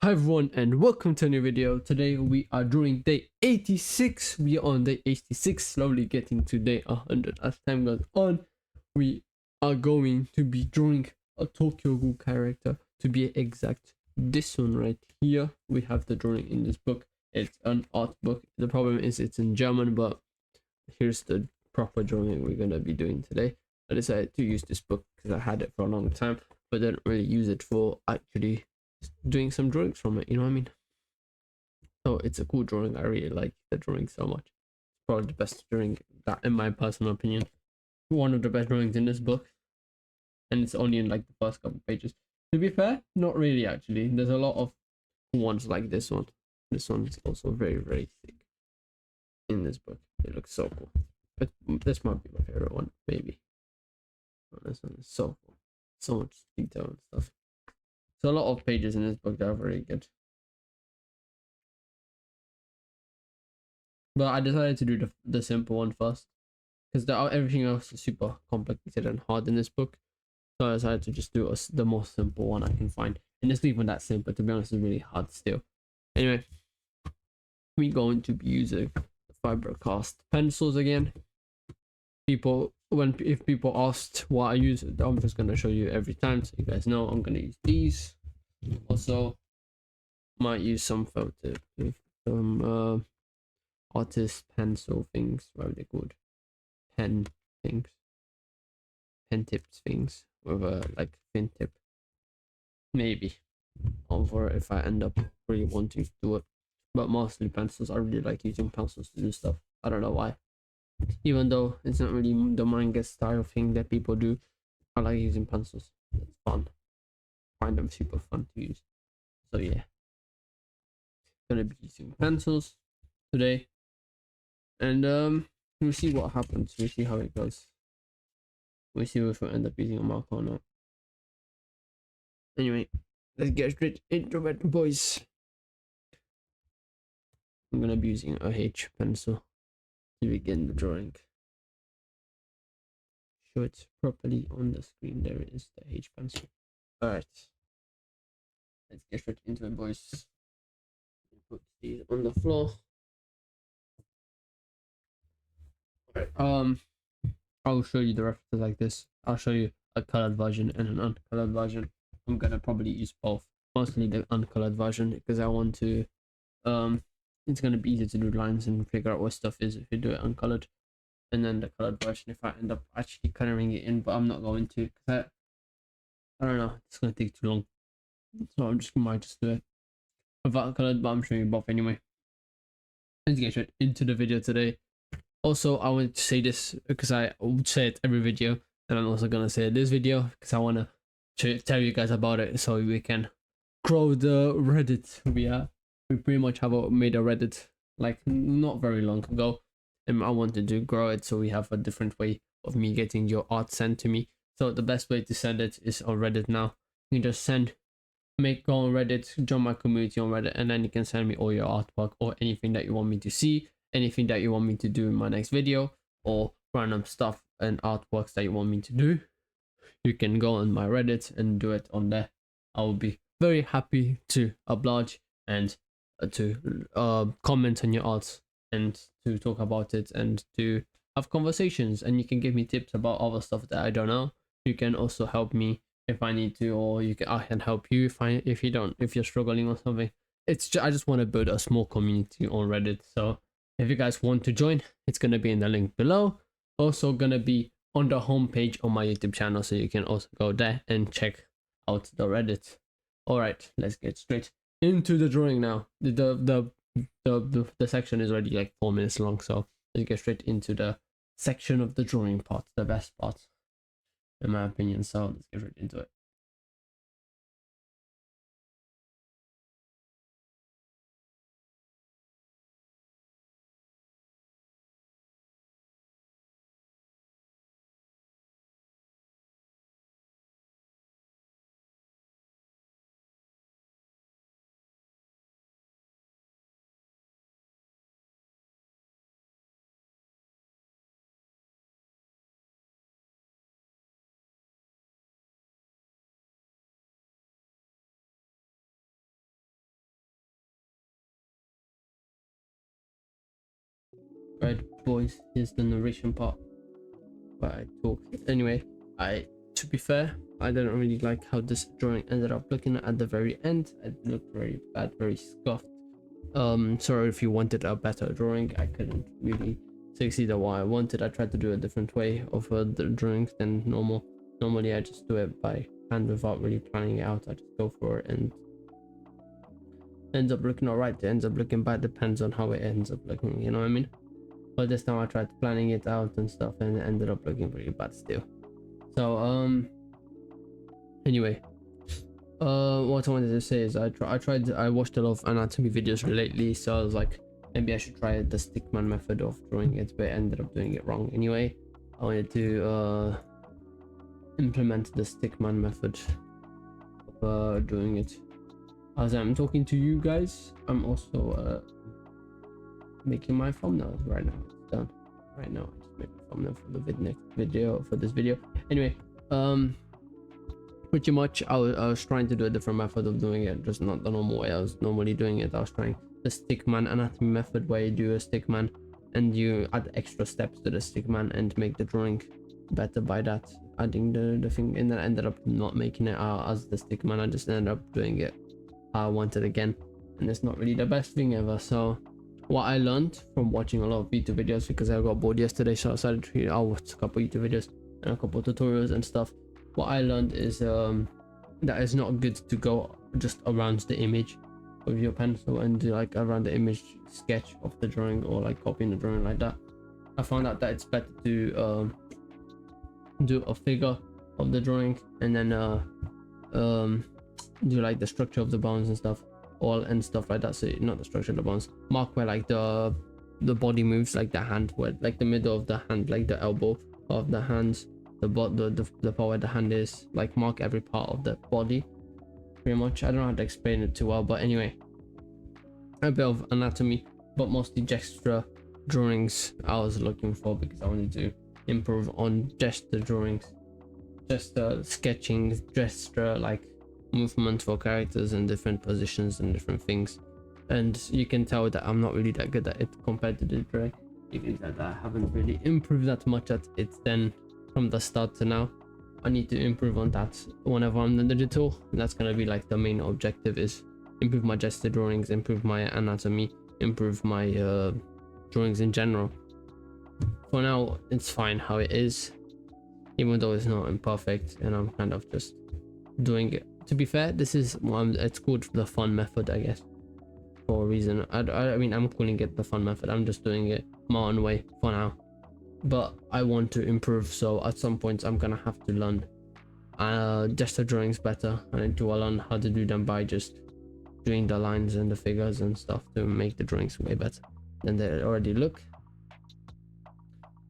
Hi everyone and welcome to a new video. Today we are drawing day 86. We are on day 86, slowly getting to day 100 as time goes on. We are going to be drawing a Tokyo Ghoul character, to be exact. This one right here. We have the drawing in this book. It's an art book. The problem is it's in German, but here's the proper drawing we're going to be doing today. I decided to use this book because I had it for a long time, but didn't really use it for actually doing some drawings from it, you know what I mean? So it's a cool drawing. I really like the drawing so much. It's probably the best drawing, that in my personal opinion, one of the best drawings in this book, and it's only in like the first couple pages. To be fair, not really actually. There's a lot of ones like this one. This one is also very thick in this book. It looks so cool, but this might be my favorite one, maybe. Oh, this one is so cool, so much detail and stuff. So a lot of pages in this book that are very good. But I decided to do the simple one first, because everything else is super complicated and hard in this book. So I decided to just do the most simple one I can find. And it's not even that simple, to be honest, it's really hard still. Anyway, we're going to be using the Fibercast pencils again. If people asked what I use, I'm just going to show you every time, so you guys know I'm going to use these. Also, might use some artist pencil things, what are they called? Pen things, pen tips things with a like thin tip, maybe, over if I end up really wanting to do it. But mostly pencils. I really like using pencils to do stuff. I don't know why, even though it's not really the manga style thing that people do. I like using pencils. It's fun. I find them super fun to use. So yeah, gonna be using pencils today, and we'll see what happens. We'll see how it goes. We'll see if we end up using a marker or not. Anyway, let's get straight into it, boys. I'm gonna be using a H pencil to begin the drawing. Show it properly on the screen. There it is, the H pencil. Alright, let's get straight into it, boys. Put these on the floor. Alright, I'll show you the references like this. I'll show you a colored version and an uncolored version. I'm gonna probably use both, mostly the uncolored version, because I want to it's gonna be easier to do lines and figure out what stuff is if you do it uncolored. And then the colored version if I end up actually coloring it in, but I'm not going to, because I don't know, it's gonna take too long. So I'm might just do it without colored, but I'm showing you both anyway. Let's get straight into the video today. Also, I want to say this because I would say it every video, and I'm also gonna say it this video because I wanna tell you guys about it so we can grow the Reddit. We pretty much made a Reddit like not very long ago, and I wanted to grow it so we have a different way of me getting your art sent to me. So the best way to send it is on Reddit now. You can just go on Reddit, join my community on Reddit, and then you can send me all your artwork or anything that you want me to see, anything that you want me to do in my next video, or random stuff and artworks that you want me to do. You can go on my Reddit and do it on there. I will be very happy to oblige and to comment on your art and to talk about it and to have conversations, and you can give me tips about other stuff that I don't know. You can also help me if I need to, or I can help you if you're struggling or something. I just want to build a small community on Reddit. So if you guys want to join, it's gonna be in the link below. Also gonna be on the homepage on my YouTube channel, so you can also go there and check out the Reddit. All right, let's get straight into the drawing now. The section is already like 4 minutes long, so let's get straight into the section of the drawing part, the best part, in my opinion. So let's get right into it. Right, boys, here's the narration part where I talk. Anyway, to be fair, I didn't really like how this drawing ended up looking at the very end. It looked very bad, very scuffed. Sorry if you wanted a better drawing. I couldn't really succeed at what I wanted. I tried to do a different way of the drawings than normal. Normally I just do it by hand without really planning it out. I just go for it and ends up looking alright. It ends up looking bad, depends on how it ends up looking, you know what I mean? But this time I tried planning it out and stuff and it ended up looking pretty bad still. So anyway, what I wanted to say is I watched a lot of anatomy videos lately, so I was like, maybe I should try the stickman method of drawing it, but I ended up doing it wrong anyway. I wanted to implement the stickman method of doing it. As I'm talking to you guys, I'm also making my thumbnails right now. It's done right now. I just made a thumbnail for the next video, for this video. Anyway, pretty much I was trying to do a different method of doing it, just not the normal way I was normally doing it. I was trying the stickman anatomy method, where you do a stickman and you add extra steps to the stickman and make the drawing better by that, adding the thing, and then I ended up not making it as the stickman. I just ended up doing it how I wanted again, and it's not really the best thing ever. So what I learned from watching a lot of YouTube videos, because I got bored yesterday, so I decided to watch a couple YouTube videos and a couple tutorials and stuff. What I learned is that it's not good to go just around the image with your pencil and do like around the image sketch of the drawing, or like copying the drawing like that. I found out that it's better to do a figure of the drawing and then do like the structure of the bones and stuff, all and stuff like that. So not the structure of the bones, mark where like the body moves, like the hand, where like the middle of the hand, like the elbow of the hands, the part where the hand is, like mark every part of the body pretty much. I don't know how to explain it too well, but anyway, a bit of anatomy, but mostly gesture drawings I was looking for, because I wanted to improve on gesture drawings, gesture sketching, gesture like movement for characters in different positions and different things. And you can tell that I'm not really that good at it compared to the drawing. You can tell that I haven't really improved that much at it then from the start to now. I need to improve on that whenever I'm in the digital. And that's gonna be like the main objective, is improve my gesture drawings, improve my anatomy, improve my drawings in general. For now it's fine how it is, even though it's not imperfect, and I'm kind of just doing it. To be fair, this is it's called the fun method, I guess, for a reason. I mean, I'm calling it the fun method. I'm just doing it my own way for now, but I want to improve, so at some point I'm gonna have to learn gesture drawings better. I need to learn how to do them by just doing the lines and the figures and stuff to make the drawings way better than they already look.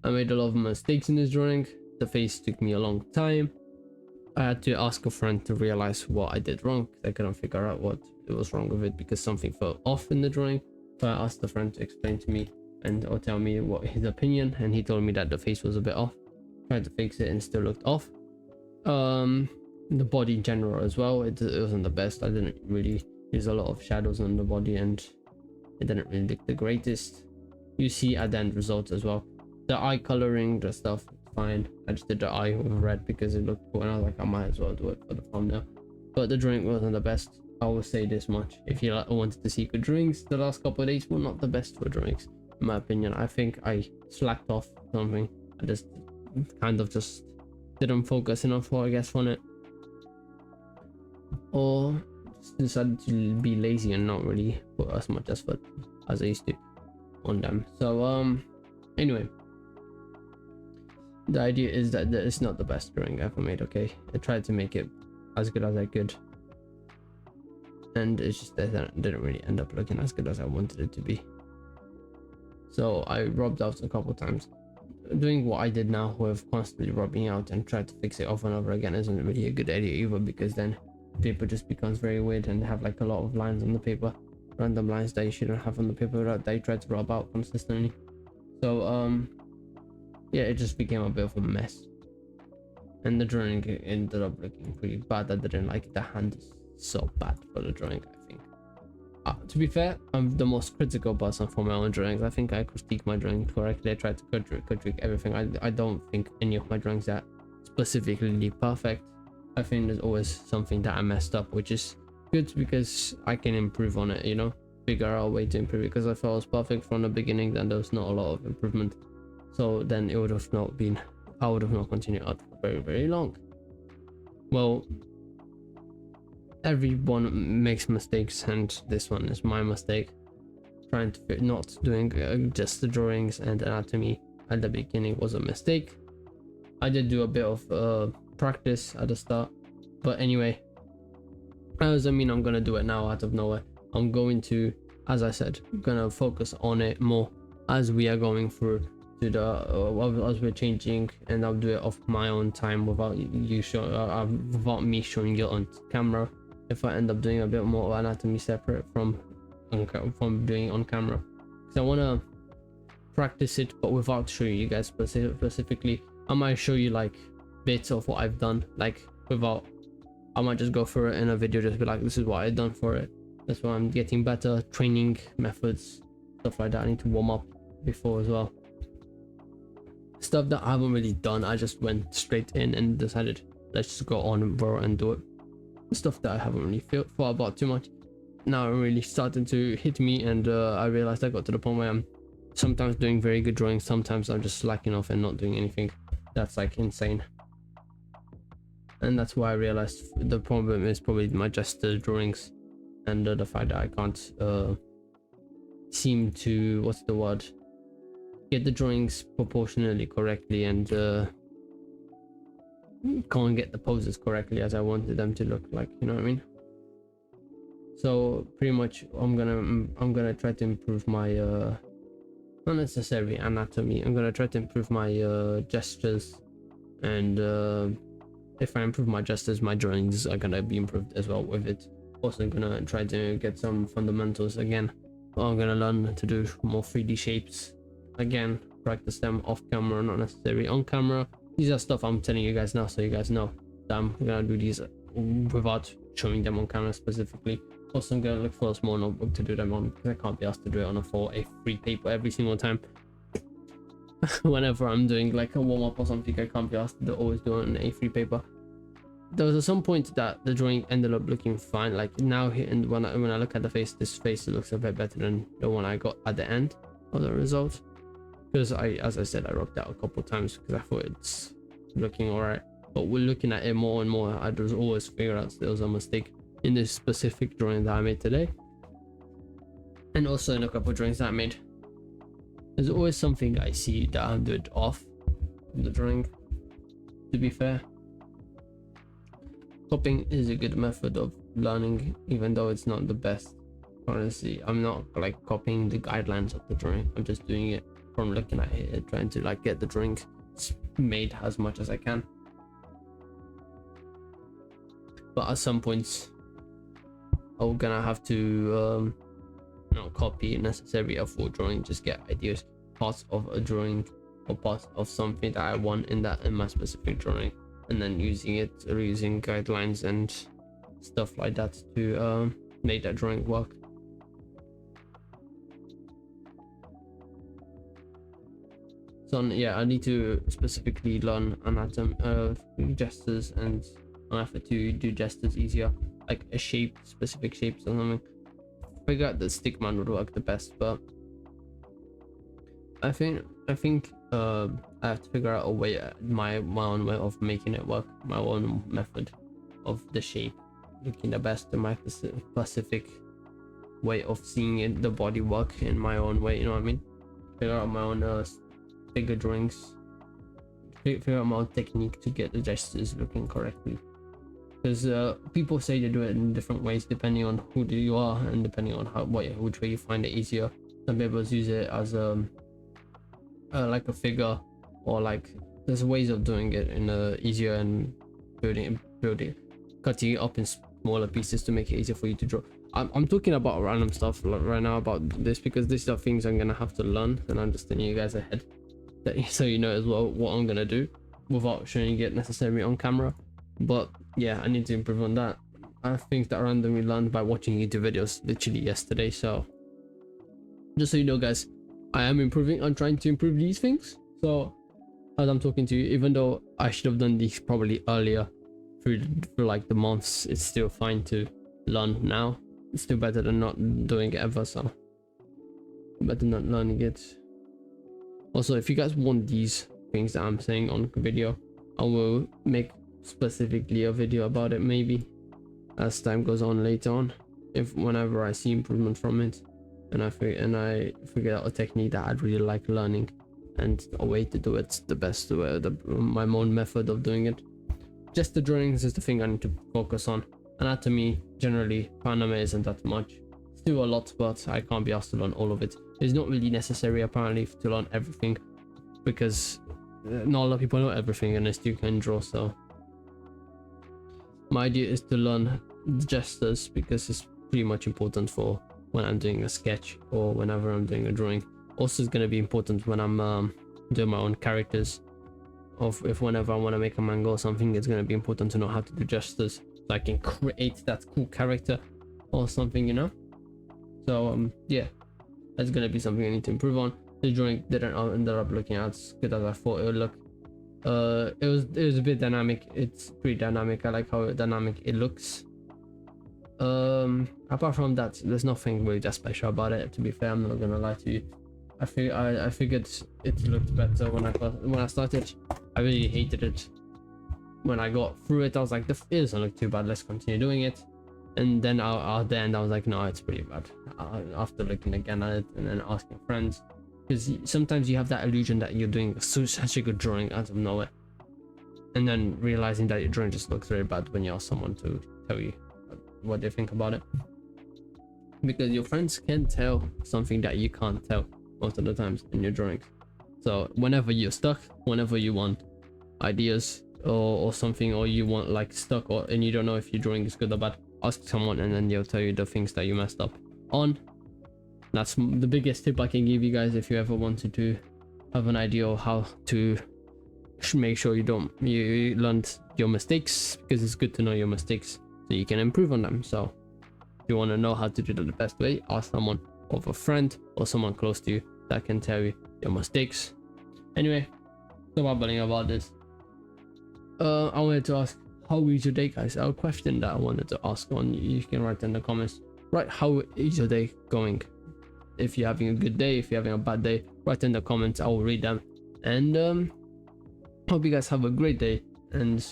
I made a lot of mistakes in this drawing. The face took me a long time. I had to ask a friend to realize what I did wrong. I couldn't figure out what was wrong with it, because something felt off in the drawing. So I asked the friend to explain to me or tell me what his opinion, and he told me that the face was a bit off. Tried to fix it and still looked off. The body in general as well, it wasn't the best. I didn't really use a lot of shadows on the body, and it didn't really look the greatest. You see at the end results as well. The eye coloring, the stuff, fine. I just did the eye with red because it looked cool, and I was like, I might as well do it for the thumbnail. But the drawing wasn't the best. I will say this much: if you wanted to see good drawings, the last couple of days were not the best for drawings, in my opinion. I think I slacked off something. I just kind of just didn't focus enough, I guess, on it, or just decided to be lazy and not really put as much effort as I used to on them. So anyway, the idea is that it's not the best drawing I ever made. Okay, I tried to make it as good as I could, and it's just that it didn't really end up looking as good as I wanted it to be. So I rubbed out a couple times. Doing what I did now with constantly rubbing out and try to fix it over and over again isn't really a good idea either, because then paper just becomes very weird and have like a lot of lines on the paper, random lines that you shouldn't have on the paper that you try to rub out consistently. So yeah, it just became a bit of a mess, and the drawing ended up looking pretty bad. I didn't like it. The hand is so bad for the drawing, I think. To to be fair, I'm the most critical person for my own drawings. I think I critique my drawing correctly. I try to critique everything. I don't think any of my drawings are specifically perfect. I think there's always something that I messed up, which is good because I can improve on it, you know, figure out a way to improve it. Because if I was perfect from the beginning, then there was not a lot of improvement. So then it would have not been, I would have not continued out for very, very long. Well, everyone makes mistakes, and this one is my mistake. Trying to not doing just the drawings and anatomy at the beginning was a mistake. I did do a bit of practice at the start, but anyway, that doesn't mean I'm gonna do it now out of nowhere. I'm going to, as I said, gonna focus on it more as we are going through to the as we're changing, and I'll do it off my own time without you without me showing you on camera. If I end up doing a bit more of anatomy separate from doing on camera, because I want to practice it but without showing you guys specifically. I might show you like bits of what I've done, like without, I might just go through it in a video, just be like, this is what I've done for it, that's why I'm getting better, training methods, stuff like that. I need to warm up before as well. Stuff that I haven't really done, I just went straight in and decided let's just go on bro and do it. Stuff that I haven't really thought about too much, now really starting to hit me, and I realized I got to the point where I'm sometimes doing very good drawings, sometimes I'm just slacking off and not doing anything. That's like insane, and that's why I realized the problem is probably my gesture drawings, and the fact that I can't seem to, what's the word, get the drawings proportionally correctly, and can't get the poses correctly as I wanted them to look like, you know what I mean? So pretty much I'm gonna try to improve my not necessarily anatomy, I'm gonna try to improve my gestures, and if I improve my gestures, my drawings are gonna be improved as well with it. Also gonna try to get some fundamentals again. I'm gonna learn to do more 3D shapes again, practice them off camera, not necessarily on camera. These are stuff I'm telling you guys now, so you guys know that I'm gonna do these without showing them on camera specifically. Also, I'm gonna look for a small notebook to do them on, because I can't be asked to do it on a full A3 paper every single time. Whenever I'm doing like a warm-up or something, I can't be asked to always do it on an A3 paper. There was at some point that the drawing ended up looking fine. Like now, and when I look at the face, this face looks a bit better than the one I got at the end of the result. Because as I said, I rubbed out a couple of times because I thought it's looking alright. But we're looking at it more and more, I just always figure out there was a mistake in this specific drawing that I made today, and also in a couple of drawings that I made. There's always something I see that I'm doing off the drawing, to be fair. Copying is a good method of learning, even though it's not the best. Honestly, I'm not like copying the guidelines of the drawing, I'm just doing it from looking at it, trying to like get the drawing made as much as I can. But at some points I'm gonna have to not copy necessarily a full drawing, just get ideas, parts of a drawing or parts of something that I want in my specific drawing, and then using it, or using guidelines and stuff like that to make that drawing work. So yeah, I need to specifically learn anatomy, gestures, and I have to do gestures easier, like a shape, specific shapes or something. Figure out the stick man would work the best, but I think I have to figure out a way, my own way of making it work, my own method of the shape looking the best in my specific way of seeing it, the body work in my own way, you know what I mean? Figure out my own figure drawings, figure out my own technique to get the gestures looking correctly. Because people say they do it in different ways depending on who you are and depending on which way you find it easier. Some people use it as like a figure, or like there's ways of doing it in easier, and building, cutting it up in smaller pieces to make it easier for you to draw. I'm talking about random stuff right now about this because these are things I'm gonna have to learn, and I'm just telling you guys ahead so you know as well what I'm gonna do without showing it necessarily on camera. But yeah, I need to improve on that. things that I randomly learned by watching YouTube videos literally yesterday. So just so you know, guys, I am improving. I'm trying to improve these things. So as I'm talking to you, even though I should have done these probably earlier through like the months, it's still fine to learn now. It's still better than not doing it ever. So better not learning it. Also, if you guys want these things that I'm saying on video, I will make specifically a video about it maybe as time goes on later on, if whenever I see improvement from it, and I figure out a technique that I'd really like learning and a way to do it the best way, my own method of doing it. Just the drawings is the thing I need to focus on. Anatomy generally, anime isn't that much. Still a lot, but I can't be asked to learn all of it. It's not really necessary apparently to learn everything, because not a lot of people know everything and they still can draw. So my idea is to learn the gestures, because it's pretty much important for when I'm doing a sketch or whenever I'm doing a drawing. Also, it's going to be important when I'm doing my own characters, if whenever I want to make a manga or something, it's going to be important to know how to do gestures so I can create that cool character or something, you know. So yeah, that's going to be something I need to improve on. The drawing didn't end up looking as good as I thought it would look. It was a bit dynamic. It's pretty dynamic. I like how dynamic it looks. Apart from that, there's nothing really that special about it, to be fair. I'm not gonna lie to you. I figured it looked better when I started. I really hated it. When I got through it, I was like, it doesn't look too bad, let's continue doing it. And then at the end I was like, no, it's pretty bad. After looking again at it and then asking friends, because sometimes you have that illusion that you're doing such a good drawing out of nowhere, and then realizing that your drawing just looks very bad when you ask someone to tell you what they think about it, because your friends can tell something that you can't tell most of the times in your drawings. So whenever you're stuck, whenever you want ideas or something, or you want like stuck, and you don't know if your drawing is good or bad, ask someone and then they'll tell you the things that you messed up on. That's the biggest tip I can give you guys if you ever wanted to have an idea of how to make sure you learned your mistakes, because it's good to know your mistakes so you can improve on them. So if you want to know how to do it the best way, ask someone, of a friend or someone close to you that can tell you your mistakes. Anyway, stop babbling about this. I wanted to ask, how is your day, guys? A question that I wanted to ask on, you can write in the comments. Right, how is your day going? If you're having a good day, if you're having a bad day, write in the comments. I will read them. And hope you guys have a great day. And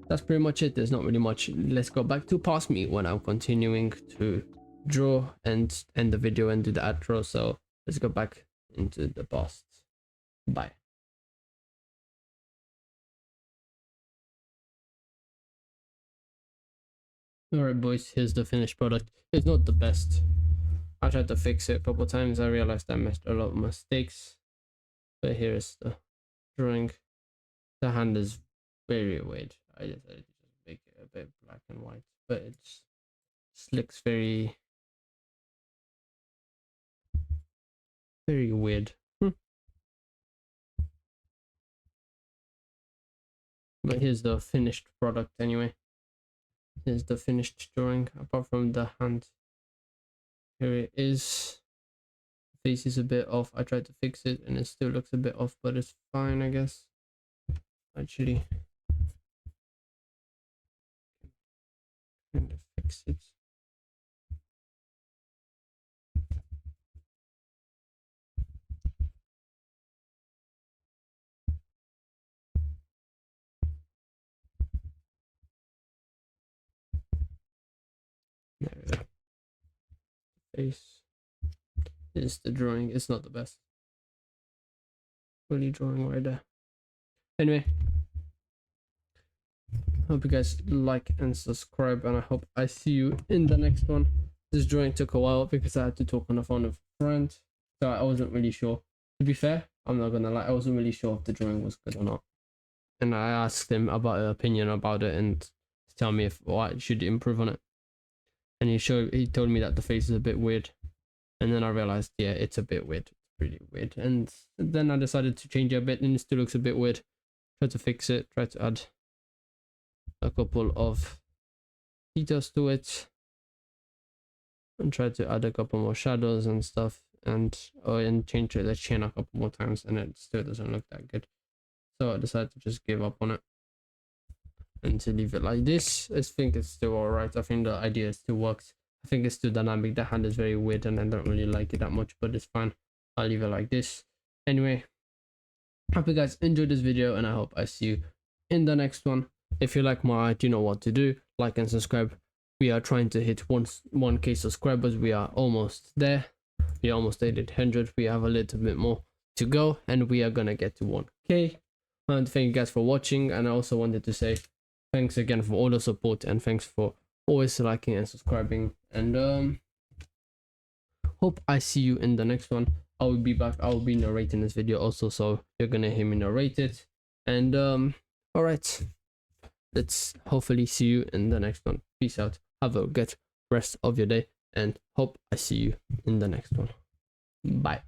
that's pretty much it. There's not really much. Let's go back to past me when I'm continuing to draw and end the video and do the outro. So let's go back into the past. Bye. Alright boys, here's the finished product. It's not the best. I tried to fix it a couple times. I realized I made a lot of mistakes, but here is the drawing. The hand is very weird. I decided to just make it a bit black and white, but it just looks very weird. But here's the finished product anyway. Here's the finished drawing, apart from the hand. Here it is. The face is a bit off. I tried to fix it and it still looks a bit off, but it's fine, I guess. Actually, kind of fix it. There we go. Face is the drawing. It's not the best. Really drawing right there. Anyway, hope you guys like and subscribe, and I hope I see you in the next one. This drawing took a while because I had to talk on the phone with a friend, so I wasn't really sure. To be fair, I'm not gonna lie, I wasn't really sure if the drawing was good or not, and I asked him about an opinion about it and to tell me if I should improve on it. And he told me that the face is a bit weird, and then I realized, yeah, it's a bit weird, pretty weird. And then I decided to change it a bit, and it still looks a bit weird. Try to fix it, try to add a couple of details to it, and try to add a couple more shadows and stuff, and change the chain a couple more times, and it still doesn't look that good. So I decided to just give up on it and to leave it like this. I think it's still alright. I think the idea still works. I think it's still dynamic. The hand is very weird and I don't really like it that much, but it's fine. I'll leave it like this. Anyway, hope you guys enjoyed this video, and I hope I see you in the next one. If you like my art, you know what to do. Like and subscribe. We are trying to hit 1k subscribers. We are almost there. We almost hit 100. We have a little bit more to go, and we are gonna get to 1k. I want to thank you guys for watching, and I also wanted to say thanks again for all the support, and thanks for always liking and subscribing, and hope I see you in the next one. I will be back. I will be narrating this video also, so you're gonna hear me narrate it. And all right, let's hopefully see you in the next one. Peace out. Have a good rest of your day, and hope I see you in the next one. Bye.